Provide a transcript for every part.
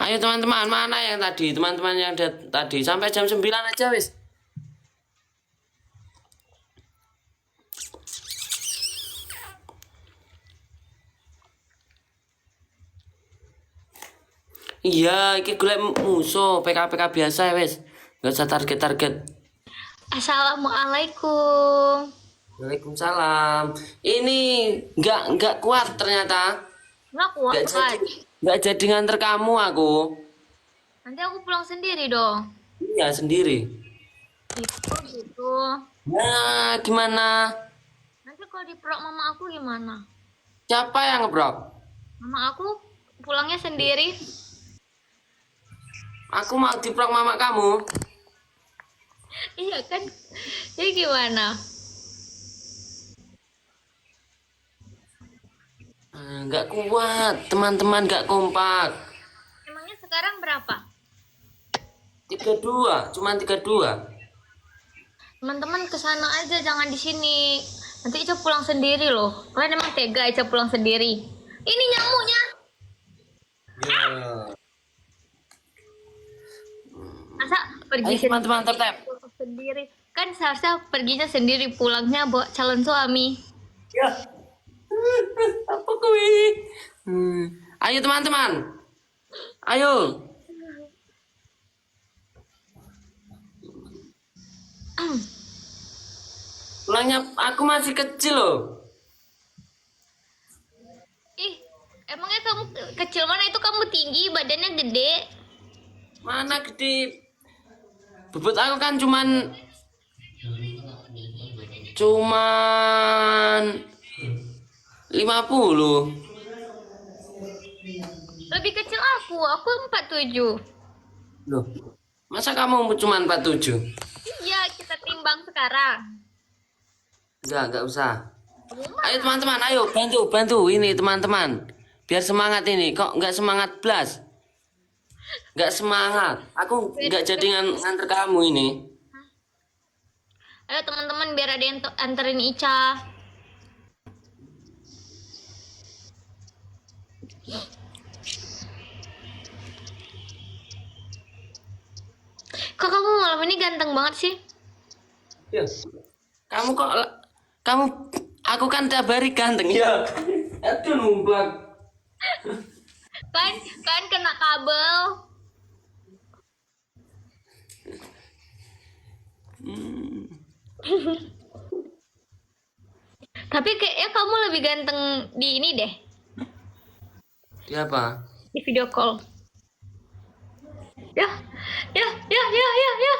Ayo teman-teman, mana yang tadi? Teman-teman yang tadi sampai jam 9 aja wis. Iya, iki golek musuh PK-PK biasa ya wis. Enggak usah target-target. Assalamualaikum. Waalaikumsalam. Ini nggak kuat ternyata. Nggak kuat. Nggak jadi nganter kamu aku. Nanti aku pulang sendiri dong. Iya sendiri. Gitu. Nah, gimana? Nanti kalau diperok mama aku gimana? Siapa yang ngebrok? Mama aku pulangnya sendiri. Aku mau diprok mama kamu. Iya kan? Jadi gimana? Nggak kuat, teman-teman nggak kompak. Emangnya sekarang berapa? 32, cuman 32. Teman-teman kesana aja, jangan di sini. Nanti Ica pulang sendiri loh. Kalian emang tega Ica pulang sendiri. Ini nyamuknya. Ya. Masa pergi Ayo teman-teman tetap. sendiri? Kan seharusnya perginya sendiri, pulangnya bawa calon suami. Ya. Apa kui? Ayo teman-teman. Ayo. Pulangnya aku masih kecil loh. Ih, emangnya kamu kecil mana itu, kamu tinggi, badannya gede. Mana gede? Bobot aku kan cuman 50. Lebih kecil aku 47. Loh, masa kamu cuma 47? Iya, kita timbang sekarang. Enggak usah. Ayo teman-teman, ayo bantu ini teman-teman. Biar semangat ini. Kok enggak semangat blas? Enggak semangat. Aku enggak jadi nganter kamu ini. Ayo teman-teman, biar ada yang anterin Ica. Kok kamu malam ini ganteng banget sih? Ya. Kamu aku kan tiap hari ganteng ya. Aduh numplak. Kan kena kabel. Tapi kayaknya kamu lebih ganteng di ini deh, Siapa? di video call. Ya, ya, ya, ya, ya, ya.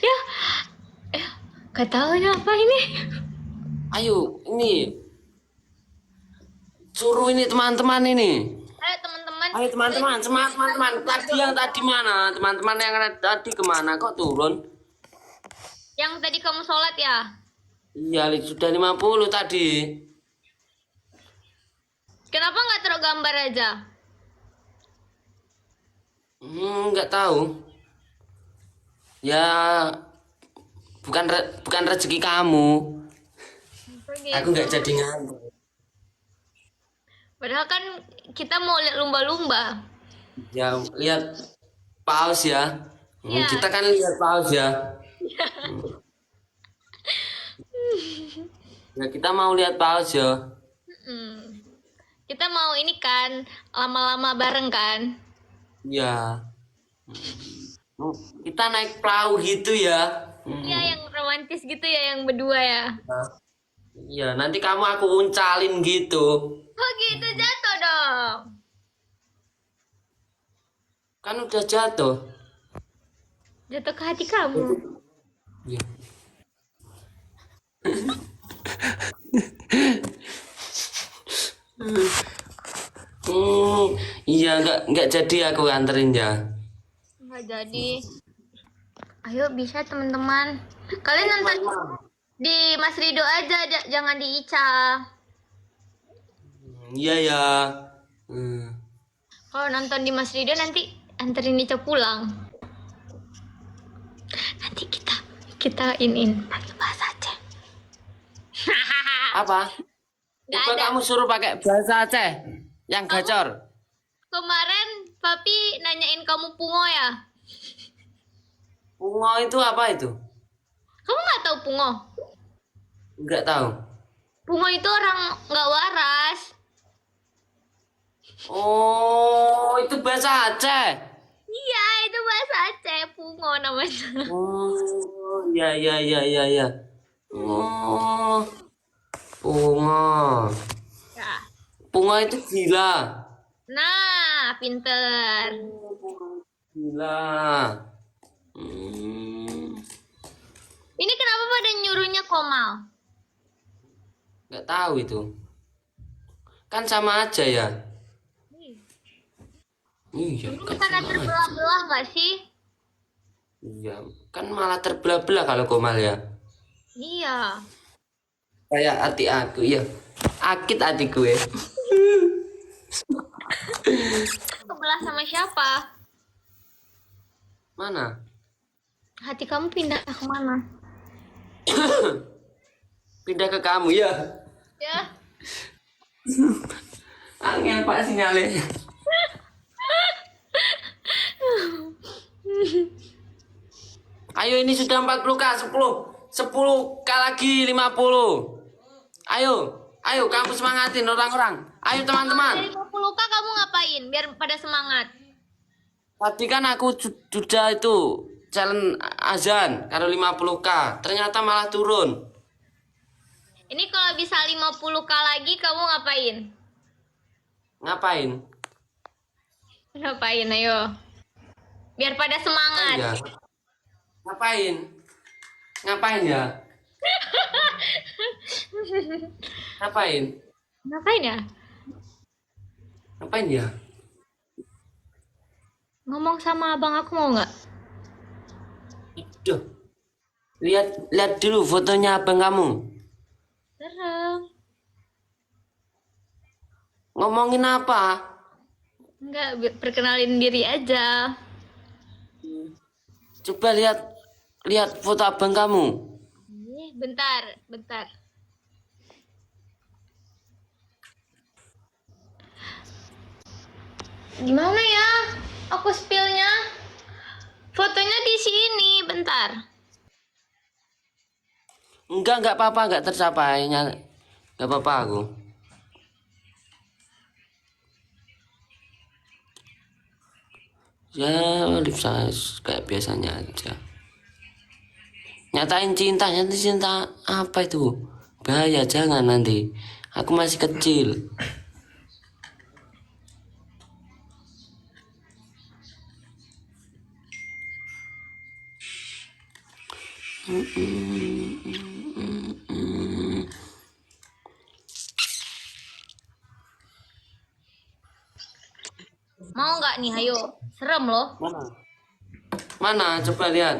Ya, ya. Gak tahu ini apa ini. Ayo, ini. Suruh ini teman-teman ini. Ayo teman-teman. Ayo teman-teman, semangat teman-teman. Tadi yang tadi mana? Teman-teman yang tadi kemana? Kok turun? Yang tadi kamu sholat ya? Iya, sudah 50 tadi. Kenapa nggak taruh gambar aja? Nggak tahu. Ya, bukan rezeki kamu. Aku nggak jadi ngantuk. Padahal kan kita mau lihat lumba-lumba. Ya, lihat paus ya. Ya. Kita kan lihat paus ya. Ya, kita mau lihat paus ya. Kita mau ini kan, lama-lama bareng kan? Iya. Kita naik perahu gitu ya. Iya, yang romantis gitu ya, yang berdua ya. Iya, nanti kamu aku uncalin gitu. Oh gitu, jatuh dong. Kan udah jatuh. Jatuh ke hati kamu. Iya. Iya nggak jadi aku anterin ya. Nggak jadi. Ayo bisa teman-teman. Kalian nonton di Mas Rido aja, jangan di Ica. Iya ya. Kalau nonton di Mas Rido nanti anterin Ica pulang. Nanti kita pakai bahasa Aceh. Apa? Nggak Coba ada. kamu suruh pakai bahasa Aceh yang gacor. Kemarin papi nanyain kamu pungo ya? Pungo itu apa itu? Kamu nggak tahu pungo? Nggak tahu. Pungo itu orang nggak waras. Oh, itu bahasa Aceh. Iya, itu bahasa Aceh, pungo namanya. Oh, ya ya ya ya ya. Oh, pungo. Ya. Pungo itu gila. Nah, pinter. Gila. Hmm, Ini kenapa pada nyuruhnya Komal? nggak tahu itu. Kan sama aja ya. Iya, Ini kan karena sama aja. terbelah-belah nggak sih? Iya, kan malah terbelah-belah kalau Komal ya. Iya. Kayak hati aku ya. Akit hatiku ya. Kebelah sama siapa? Mana? Hati kamu pindah kemana? Pindah ke kamu ya. Ya. Angin pak sinyalnya. Ayo ini sudah 40k 10k lagi 50. Ayo kamu semangatin orang-orang. Ayo teman-teman. Dari 50K kamu ngapain? Biar pada semangat. Tadi kan aku sudah itu challenge azan kalau 50k. Ternyata malah turun. Ini kalau bisa 50K lagi kamu ngapain? Ngapain? Ngapain ayo? Biar pada semangat. Ya. Ngapain? Ngapain ya? Ngapain? Ngapain ya? Ngapain ya? Ngomong sama abang aku mau nggak? Duh. Lihat dulu fotonya abang kamu. Serem. Ngomongin apa? Enggak, perkenalin diri aja. Coba lihat foto abang kamu. Bentar. Gimana ya? Aku spillnya. Fotonya di sini, bentar. Enggak apa-apa, enggak tercapai. Enggak apa-apa aku. Ya, bisa kayak biasanya aja. Nyatain cinta apa itu? Bahaya, jangan nanti. Aku masih kecil. Mau nggak nih, ayo. Serem loh. Mana? Coba lihat.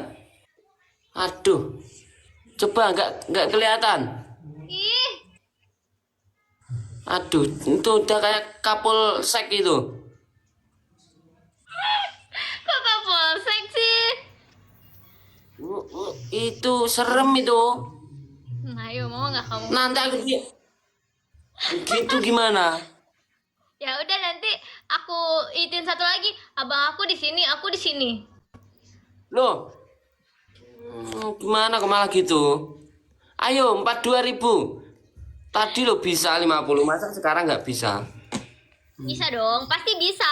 Aduh. Coba enggak kelihatan. Ih, Aduh, itu udah kayak kapul sek itu. kok kapolsek sih? Itu serem itu. Ayo, mau nggak kamu? Nanti aku gitu gimana? Ya udah nanti aku itin satu lagi. Abang aku di sini, aku di sini. Loh. Gimana kok malah gitu? Ayo 42.000. Tadi lo bisa 50, masa sekarang nggak bisa? Bisa dong, pasti bisa.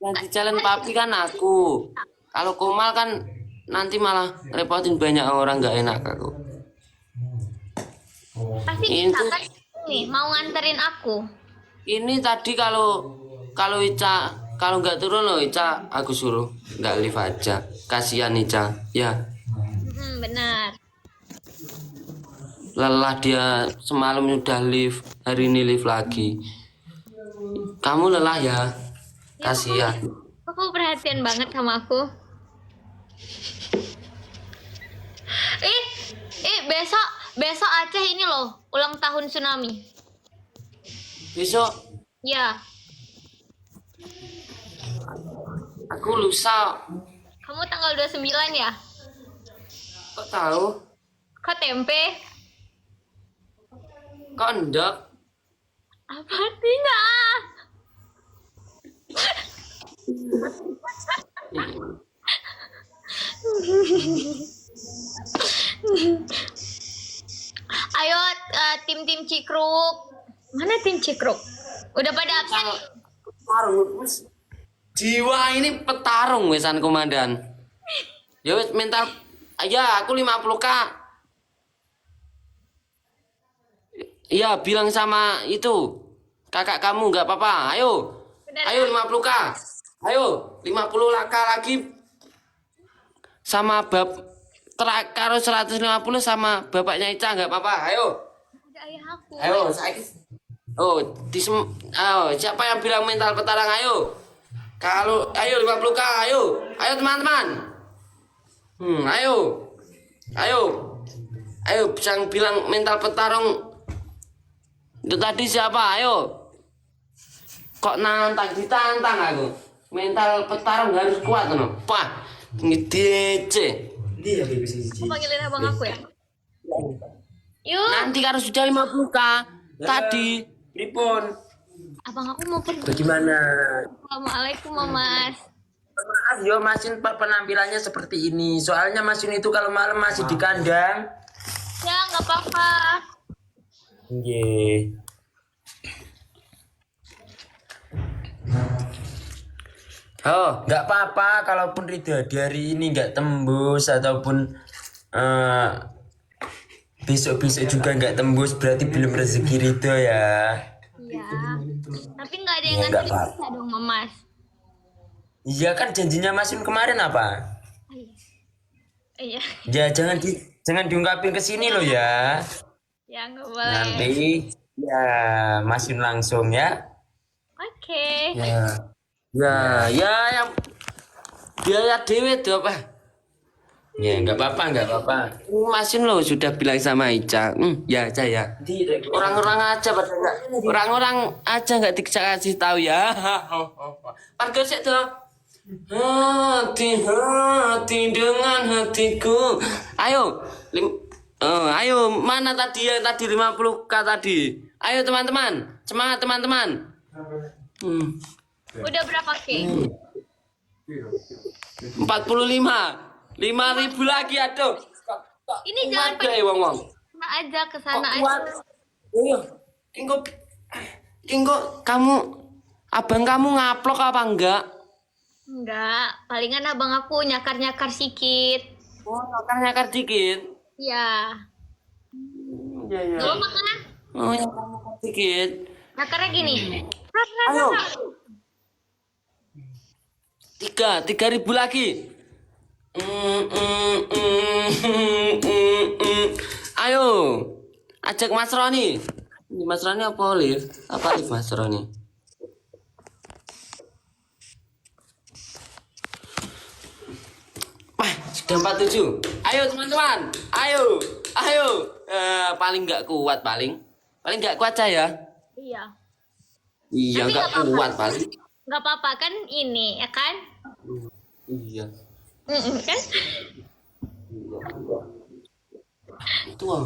Yang di challenge papi kan aku. Kalau Komal kan nanti malah repotin banyak orang, nggak enak aku. Pasti Ini bisa kan? Nih, mau nganterin aku. Ini tadi kalau Ica kalau nggak turun loh Ica aku suruh nggak live aja. Kasihan Ica ya. Benar. Lelah dia semalam udah live, hari ini live lagi. Kamu lelah ya? Kasihan. Kok kamu perhatian banget sama aku? Besok Aceh ini loh, ulang tahun tsunami. Besok Ya, aku lusa. kamu tanggal 29 ya? Kok tahu? Kok tempe? Kok enggak? Apa artinya? Ayo tim-tim Cikruk. Mana tim Cikruk? Udah pada absen? Petarung wis. Jiwa ini petarung wesan komandan. Ya wis mental. Ya aku 50k. Iya bilang sama itu kakak kamu nggak apa-apa. Ayo. Bener. Ayo 50k. Ayo 50 laka lagi sama karo 150 sama bapaknya Ica nggak apa-apa. Ayo. Ada ayah aku. Ayo saya. Oh, siapa yang bilang mental petarang? Ayo. Kalau ayo 50k, ayo. Ayo teman-teman. Ayo. Ayo. Ayo yang bilang mental petarung itu tadi siapa? Ayo. Kok nantang ditantang aku. Mental petarung harus kuat no. Pak, ini DC. Dia bisa cici. Aku panggilin abang aku ya. Yuk, Nanti kalau sudah 50k tadi. Pripun? abang aku mau pergi. Bagaimana? Assalamualaikum, Mas. Maaf yo Masin penampilannya seperti ini. Soalnya Masin itu kalau malam masih di kandang. Ya, nggak apa-apa. Nggih. Oh, nggak apa-apa kalaupun Ridho di hari ini nggak tembus ataupun besok-besok juga nggak tembus berarti belum rezeki Ridho ya. Iya. Tapi nggak ada yang Ya, nggak nganterin apa-apa. bisa dong, Mas. Iya kan janjinya Masin kemarin apa? Iya. Ya jangan diungkapin ke sini loh ya. Ya, nggak boleh. Nanti ya Masin langsung ya. Oke. Ya, yang biaya dewe tuh apa? Ya nggak apa-apa. Masin lo sudah bilang sama Ica. Ya Ica ya. Orang-orang aja pada enggak. Orang-orang aja nggak dikasih tahu ya. Parkir sih tuh. Hati-hati dengan hatiku. Ayo. Ayo mana tadi yang tadi 50k tadi? Ayo teman-teman. Semangat teman-teman. Udah berapa K? 45. 5.000 lagi aduh. Ini jangan Ada ya wong-wong. Sana aja ke Kok sana kuat? aja. Iya. Kingko kamu abang kamu ngaplok apa enggak? Enggak, palingan abang aku nyakar-nyakar sikit. Oh, nyakar dikit. Ya. Iya, iya. Gak apa kan? Oh, nyakar dikit. Nyakarnya gini. Ayo. 3.000 lagi. Ayo. Ajak Mas Roni. Ini Mas Roni apa Olive? Apa Olive Mas Roni? Wah, sudah 47. Ayo teman-teman. Ayo. Paling nggak kuat paling. Paling nggak kuat saya. Iya. Iya Tapi nggak nggak apa-apa. kuat paling. Gak apa-apa kan ini, ya kan? Iya. Kan? Itu ah.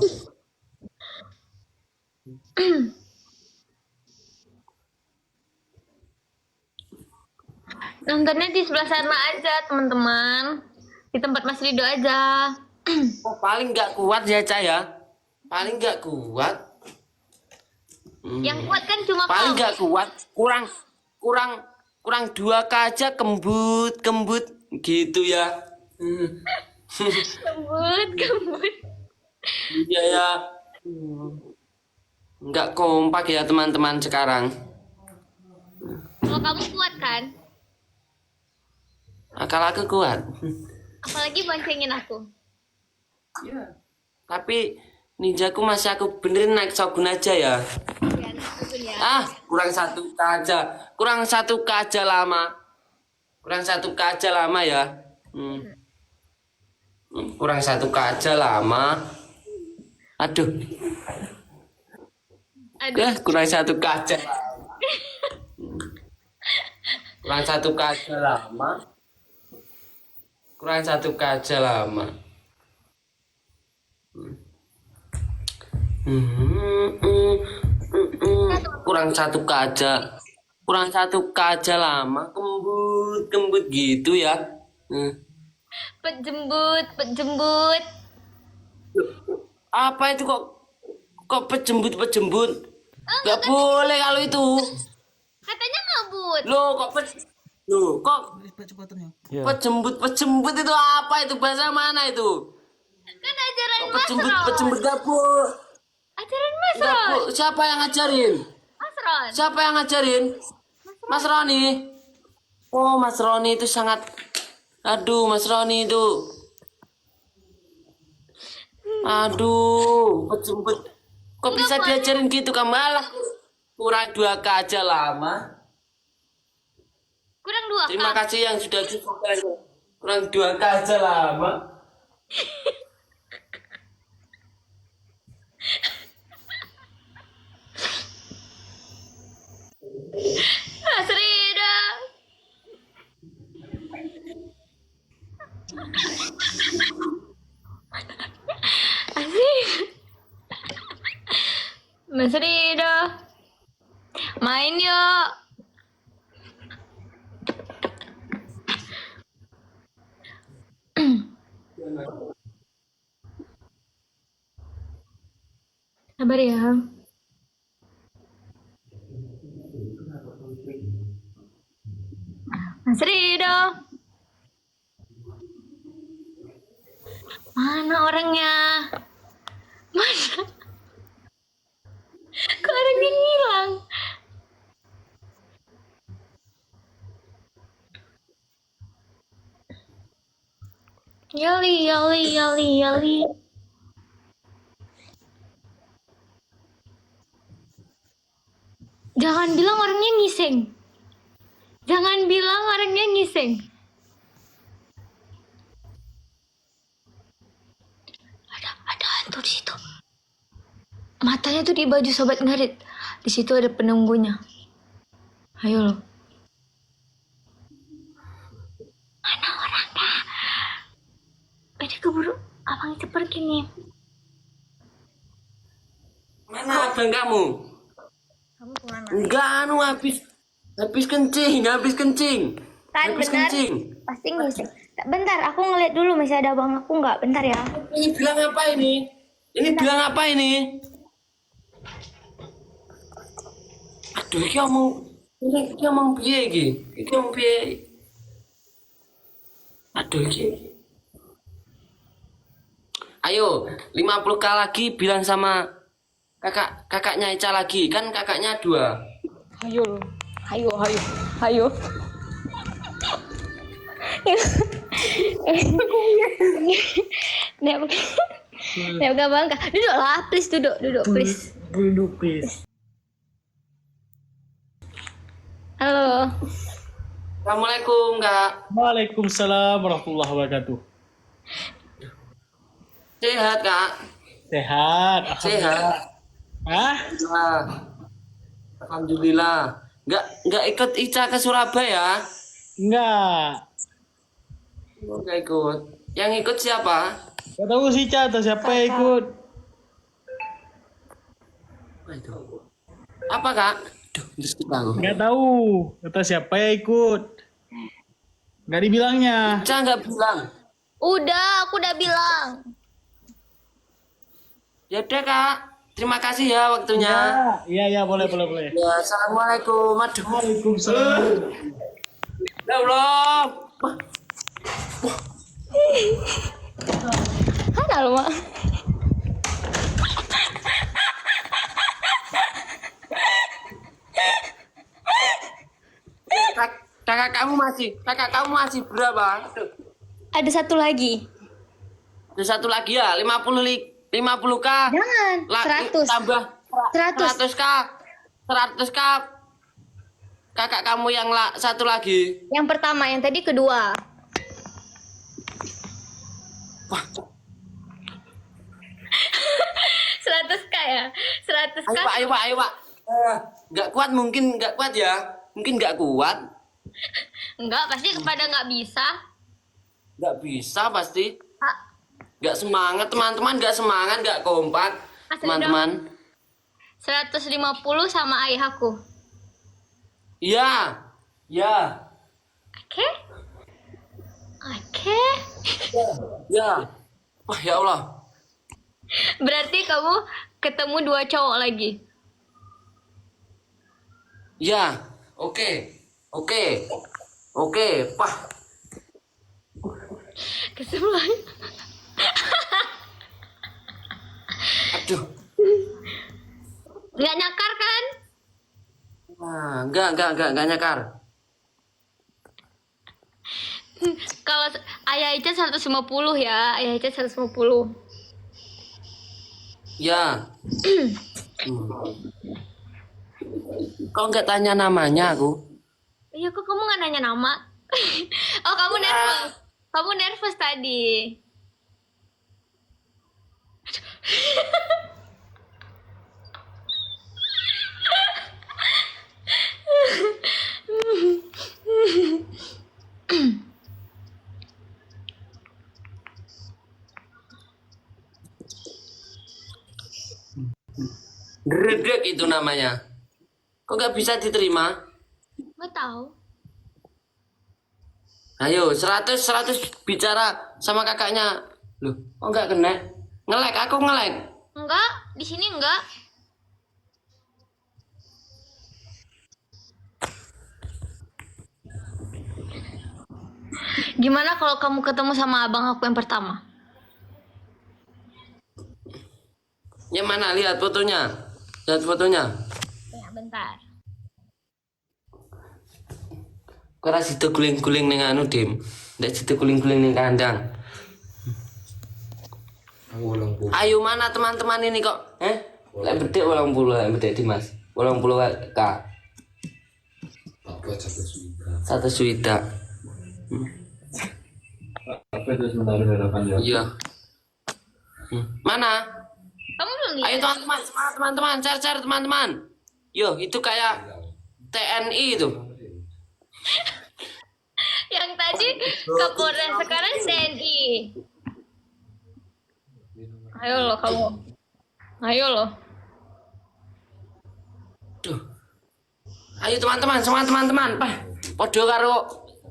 Nontonnya di sebelah sana aja, teman-teman. Di tempat Mas Rido aja. Oh, paling nggak kuat ya Ca ya. Paling nggak kuat. Yang kuat kan cuma Paling kamu. nggak kuat. Kurang 2k aja kembut gitu ya. Kembut. Iya ya. Nggak kompak ya teman-teman sekarang. Kalau kamu kuat kan? Akal aku kuat. Apalagi boncengin aku. Tapi ninjaku masih aku benerin naik Shogun aja ya. Ya, aku ya. Kurang 1k aja. Kurang 1k aja lama. Kurang 1k aja lama ya. Kurang 1k aja lama. Aduh. Kurang 1k aja. Kurang 1k aja lama. Kurang 1k aja lama. Kurang 1k aja. kurang 1K aja lama. Kembut gitu ya. Pejembut. Apa itu kok pejembut? Gak boleh kalau itu. Katanya ngebut. Loh, kok pejembut itu apa itu? Bahasa mana itu? Kan ajaran Kok Mas Ron. pejembut gak boleh. Ajaran Mas Gak Ron. boleh. Siapa yang ngajarin? Mas Ron. Siapa yang ngajarin? Mas Roni. Oh, Mas Roni itu sangat. Aduh, Mas Roni itu. Aduh, pejembut. Kok bisa diajarin gitu kamu malah kurang 2K aja lama. Kurang 2 Terima kasih yang sudah disubscribe. Kurang 2K aja lama. Mas Rida. Asik. Mas Rida. Main yuk. Sabar ya. Mas Rido. Mana orangnya? Mana? Kok orangnya hilang? Yali. Jangan bilang orangnya ngiseng. Jangan bilang orangnya ngiseng. Ada hantu di situ. Matanya tuh di baju sobat ngarit. Di situ ada penunggunya. Ayo lo. Mana orangnya? Ini keburu abang itu pergi nih. Mana abang kamu? Kamu kemana? Enggak, habis kencing. Kan Habis benar. kencing. Pasti ngiseng. Bentar, aku ngeliat dulu masih ada abang aku nggak? Bentar ya. Ini bilang apa ini? Aduh, iki omong piye iki? Aduh, iki. Ayo, 50K lagi bilang sama kakaknya Ica lagi. Kan kakaknya 2. Hayo. Nek gak bangka. Duduk lah, please duduk, please. Duduk, please. Halo. Assalamualaikum, Kak. Waalaikumsalam warahmatullahi wabarakatuh. Sehat, Kak. Sehat. Sehat. Hah? Alhamdulillah. Nggak ikut Ica ke Surabaya? Enggak. Nggak ikut. Yang ikut siapa? Gak tahu sih, Ca, atau siapa yang ikut. Apa, Kak? Duh, terus kita aku. Gak tahu. Kata siapa yang ikut. Gak dibilangnya. Ica nggak bilang. Udah, aku udah bilang. Ya udah, Kak. Terima kasih ya waktunya. Iya, boleh. Ya, assalamualaikum. Aduh. Waalaikumsalam. Ya Allah. Halo, Mak. Kakak kamu masih berapa? Aduh. Ada satu lagi. Ada satu lagi ya, 50K. Jangan, 100. Tambah 100. 100K. 100K. Kakak kamu yang satu lagi. Yang pertama, yang tadi kedua. Wah, 100K ya? 100K. ayo Pak. Nggak kuat mungkin, nggak kuat ya. Mungkin nggak kuat. Enggak, pasti kepada nggak bisa. Nggak bisa pasti. Pak, Nggak semangat teman-teman, nggak semangat, nggak kompak Mas teman-teman. 150 sama ayahku. Ya. Ya. Oke? Oke. Ya. Wah, ya Allah. Berarti kamu ketemu 2 cowok lagi. Ya. Oke. Oke. Oke, Pah. Kesebelah. Aduh. Nggak nyakar kan? Nah, enggak nyakar. Kalau Ayah Ica 150 ya, Ayah Ica 150. Ya. Kok nggak tanya namanya aku? Iya, kok kamu nggak nanya nama? Oh, kamu nervous. Kamu nervous tadi. Gredek itu namanya. Kok nggak bisa diterima? Nggak tahu. Ayo, 100 bicara sama kakaknya. Loh, kok nggak kena? Ngelek, aku ngelek. Enggak, di sini enggak. Gimana kalau kamu ketemu sama abang aku yang pertama? Yang mana? Lihat fotonya. Lihat fotonya. Ya, bentar. Kok situ guling-guling ning anu, Dim. Ndak situ guling-guling ning kandang. Ayo mana teman-teman ini kok? Lek bedek 80, lek bedek Dimas. 80 K. 1 juta. Iya. Mana? Kamu belum lihat? Ayo teman-teman, semangat teman-teman, share teman-teman. Yo, itu kayak TNI itu. Yang tadi Kapolres, sekarang TNI. Ayo loh kamu. Ayo loh. Duh. Ayo teman-teman, semangat teman-teman. Pah, podo karo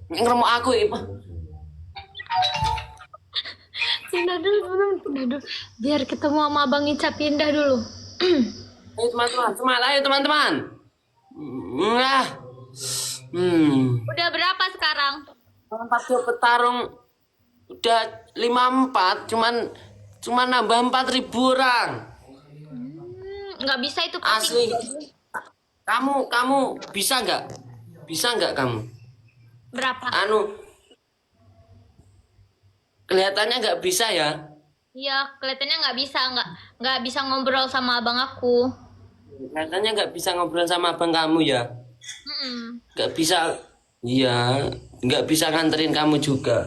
ngremuk aku iki, Pak. Pindah dulu. Biar ketemu sama Abang Ica, pindah dulu. Ayo teman-teman, semangat ayo teman-teman. Nah. Udah berapa sekarang? Pas gue petarung udah 54, cuman nambah 4.000 orang. Nggak bisa itu Asli. pusing. Kamu bisa nggak? Bisa nggak kamu? Berapa? Anu, kelihatannya nggak bisa ya? Iya, kelihatannya nggak bisa ngobrol sama abang aku. Kelihatannya nggak bisa ngobrol sama abang kamu ya? Nggak bisa, iya, nggak bisa nganterin kamu juga.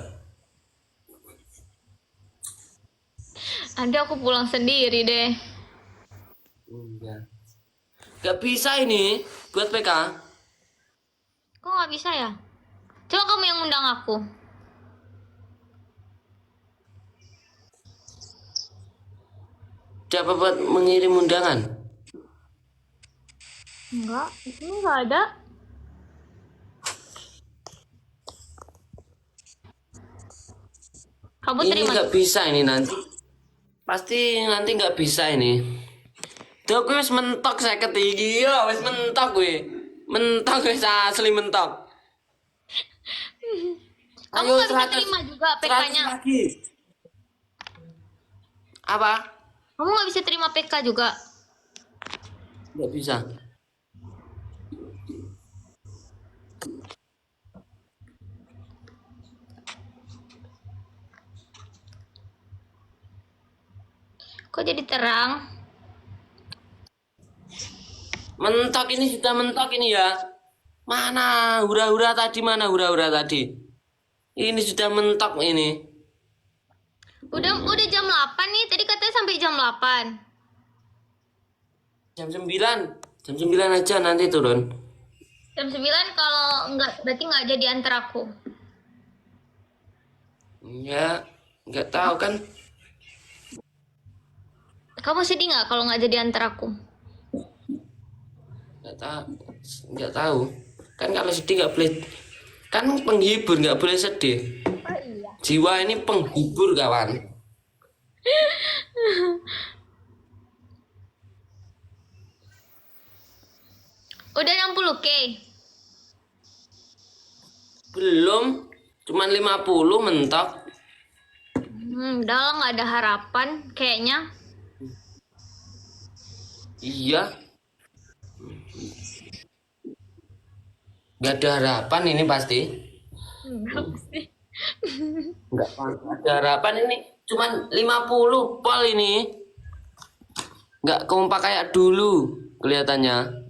Nanti aku pulang sendiri deh. Iya. Nggak bisa ini buat PK. Kok nggak bisa ya? Coba kamu yang undang aku. Udah apa buat mengirim undangan? Enggak, ini nggak ada. Kamu Ini terima? nggak bisa ini nanti. Pasti nanti nggak bisa ini. Tuh gue wis mentok saya ketinggi ya, wis mentok gue. Mentok wis asli mentok. Kamu nggak bisa terima juga 100 PK-nya. lagi. Apa? Kamu nggak bisa terima PK juga. Nggak bisa. Kok jadi terang? Mentok ini sudah mentok ini ya. Mana hura-hura tadi, mana hura-hura tadi? Ini sudah mentok ini. Udah jam 8 nih. Tadi katanya sampai jam 8. Jam 9. Jam 9 aja nanti turun. Jam 9 kalau enggak berarti nggak jadi antar aku. Ya, nggak tahu kan. Kamu sedih nggak kalau nggak jadi antar aku? Nggak tahu. Nggak tahu. Kan kalau sedih nggak boleh, kan penghibur nggak boleh sedih. Oh iya. Jiwa ini penghibur kawan. Udah 60K. Belum, cuman 50 mentok. Udah lah, nggak ada harapan kayaknya. Iya, nggak ada harapan ini pasti. Enggak sih. Nggak ada harapan ini. Cuman 50 pol ini. Nggak kompak kayak dulu kelihatannya.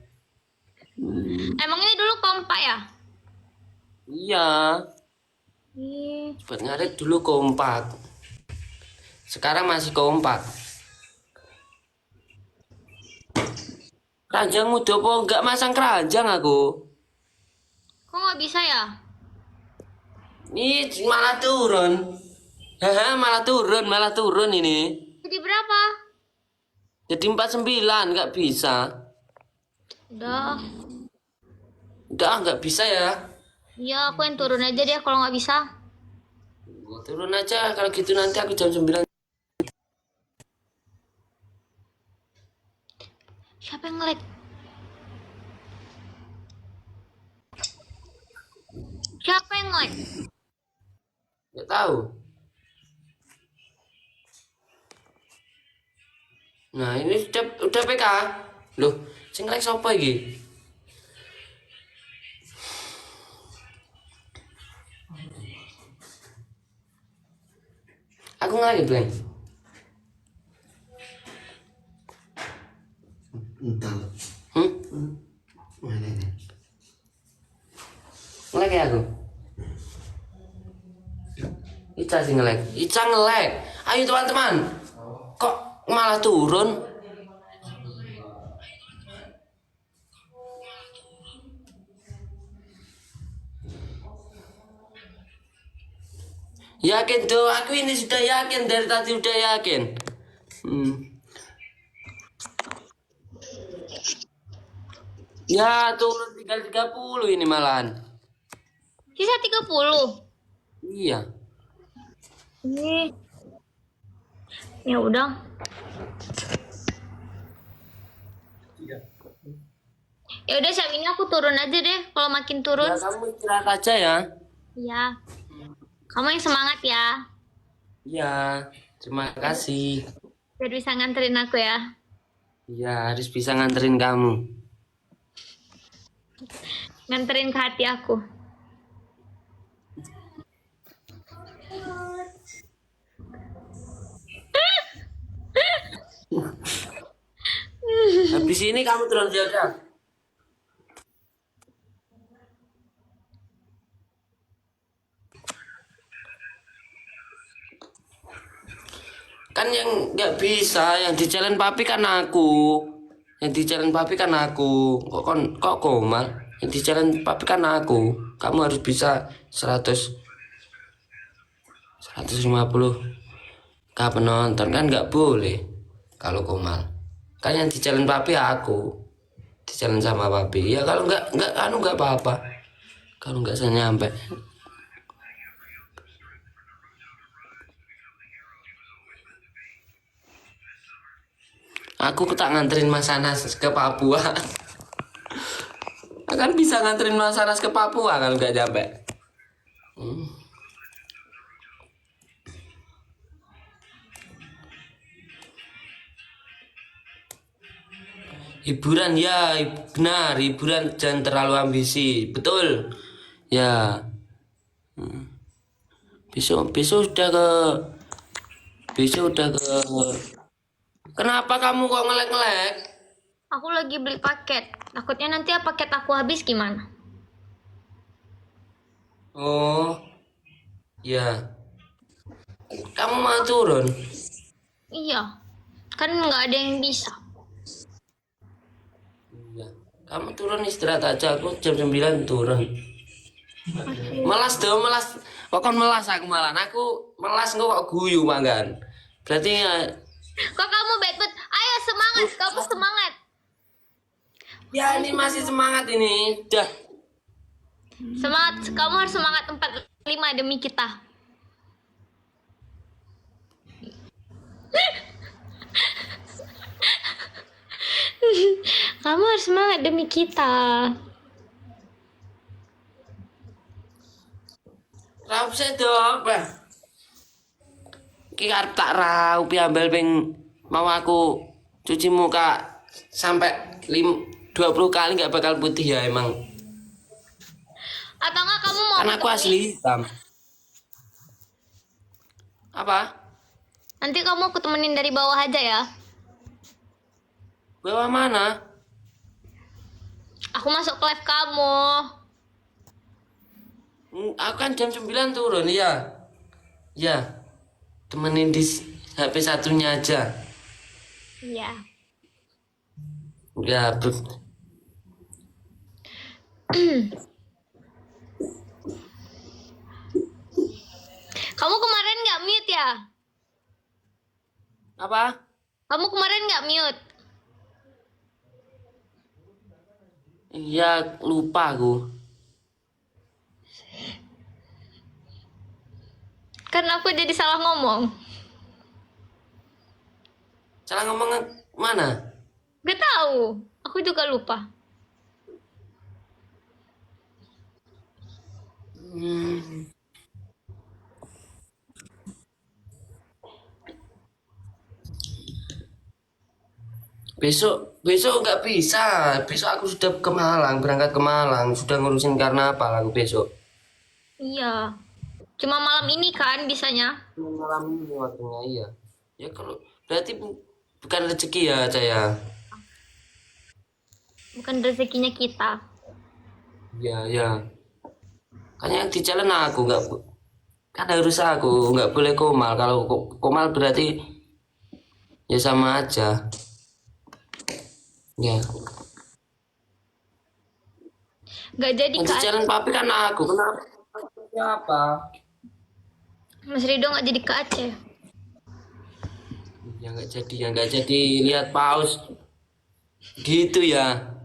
Emang ini dulu kompak ya? Iya, Ih, buat ngarit dulu kompak. Sekarang masih kompak. Keranjang muda po nggak masang keranjang aku. kok nggak bisa ya? Ini malah turun. Haha, malah turun ini. Jadi berapa? Jadi 49 nggak bisa. Udah. Udah nggak bisa ya. Iya, aku yang turun aja deh kalau nggak bisa. Turun aja kalau gitu nanti aku jam 9. Siapa yang nge-lag? Siapa yang nge-lag? Nggak tahu. Nah ini udah PK. Loh, sing like sapa iki? Aku ngelagi blank. Entah. Mana ini? Ngelagi aku. Ica sih ngelag. Ica ngelag. Ayo teman-teman. Kok malah turun? Yakin tuh, aku ini sudah yakin dari tadi udah yakin. Ya turun tinggal 30 ini malahan. Sisa 30. Iya. Ih. Ya udah. Ya udah, siap ini aku turun aja deh. Kalau makin turun, Ya kamu istirahat aja ya. ya. Kamu yang semangat ya. Iya. Terima kasih. Biar bisa nganterin aku ya. Iya harus bisa nganterin kamu. Nganterin ke hati aku. Habis ini kamu turun jaga. Kan yang nggak bisa, yang di challenge papi kan aku. Yang di challenge papi kan aku. Kok Komal? Yang di challenge papi kan aku. Kamu harus bisa 150 k penonton kan nggak boleh. Kalau Komal. Kan yang di challenge papi aku. Di challenge sama papi. Ya kalau nggak apa-apa. Kalau nggak saya nyampe. Aku tak nganterin Mas Anas ke Papua. Kan bisa nganterin Mas Anas ke Papua kalau nggak nyampe. Hiburan ya, benar. Hiburan jangan terlalu ambisi. Betul. Ya. Besok udah ke. Kenapa kamu kok ngelek-ngelek? Aku lagi beli paket. Takutnya nanti paket aku habis gimana? Oh, ya. Kamu mau turun? Iya. Kan nggak ada yang bisa. Iya. Kamu turun istirahat aja. Aku jam 9 turun. Melas dong, melas. Pokoknya melas aku malah. Aku melas kok guyu manggan. Berarti ya. Kok kamu bad mood? Ayo semangat, kamu semangat. Ya ini masih semangat ini. Dah. Semangat, kamu harus semangat 45 demi kita. Kamu harus semangat demi kita. Raup sedok, bah. Ki arep tak raup piambal ping mau aku cuci muka sampai 20 kali nggak bakal putih ya emang. Atau enggak kamu mau Kan aku asli hitam. Apa? nanti kamu aku temenin dari bawah aja ya. Bawah mana? Aku masuk ke live kamu. Aku kan jam 9 turun ya. Ya. Temenin di HP satunya aja. Iya. Ya, Kamu kemarin nggak mute ya? apa? Kamu kemarin nggak mute? Iya, lupa aku. Karena aku jadi salah ngomong. Salah ngomong mana? Gak tahu. Aku juga lupa. Hmm. Besok nggak bisa. Besok aku sudah ke Malang, berangkat ke Malang, sudah ngurusin karnaval aku besok. Iya. Cuma malam ini kan bisanya. Malam ini waktunya iya. Ya kalau berarti bukan rezeki ya saya. Bukan rezekinya kita. Ya ya. Kan yang di jalan aku nggak kan harus aku nggak boleh komal. Kalau komal berarti ya sama aja. Ya. Gak jadi Yang di kan. jalan papi kan aku. Kenapa? Siapa? Mas Rido gak jadi ke Aceh. Ya nggak jadi lihat paus gitu ya.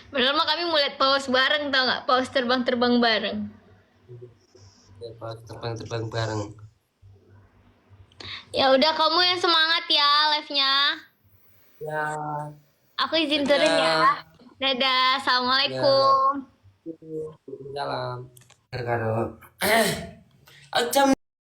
Padahal mah kami mau lihat paus bareng tau gak? Paus terbang-terbang bareng. Lihat paus terbang-terbang bareng. Ya udah kamu yang semangat ya live-nya. Ya. Aku izin turun ya. Dadah, assalamualaikum. Salam. Karo. Jam